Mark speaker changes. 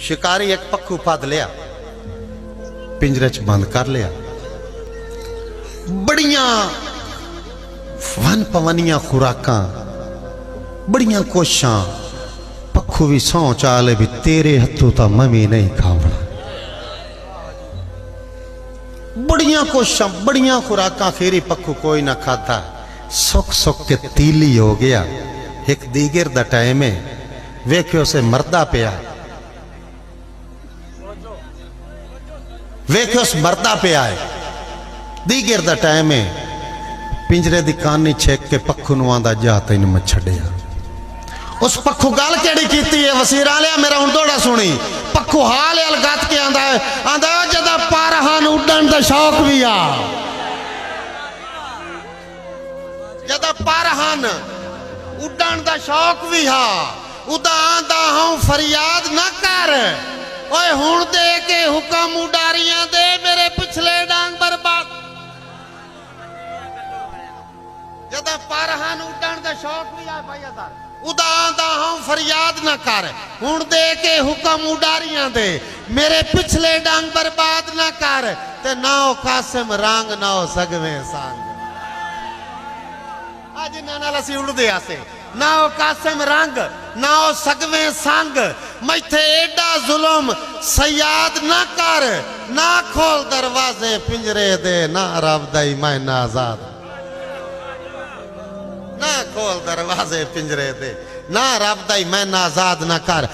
Speaker 1: शिकारी एक पक्खू पद लिया, पिंजरे च बंद कर लिया। बड़िया वन पवनिया खुराकां, बड़िया कोशां, पक्खू भी सौ चाले भी तेरे हथों तो ममी नहीं खावना। बड़िया कोशां बड़िया खुराकां, फिर पक्खू कोई ना खाता। सुख सुख के तीली हो गया। एक दीगर दा टाइम है, वेख्यो से मरदा पिया, वेख्यो से मरदा पिया है। दीगर दा टाइम है, पिंजरे दी कानी छेक के पक्खू नु आंदा जा तैनूं मैं छड्डिया। उस पक्खू गल केड़ी कीती है वसीरा लिया मेरा हुण दौड़ा सुनी। पक्खू हाल गत के आंदा है, आंदा जदा पर हान उड़न दा शौक भी आ, जदा पर हान उड़न दा शौक भी हा, उदा आंदा हूं फरियाद ना कर। ओए हुण दे के हुक्म उडारियां दे, मेरे पिछले डांग बर्बाद। जदा पर हान उड़न दा शौक भी आ भाई अदा, उदा आंदा हूं फरियाद ना कर। हुण दे के हुक्म उडारियां दे, मेरे पिछले डांग बर्बाद ना कर। ते ना ओ कासिम रंग ना ओ सगवे सांग, आज इन्हां नाल असीं उड़दे आसे। ना ओ कासिम रंग ना ओ सगवे संग, मैथे एडा जुल्म सयाद ना कर। ना खोल दरवाजे पिंजरे दे, ना रब दई मैं आजाद। ना खोल दरवाजे पिंजरे दे, ना रब दई मैं आजाद ना कर।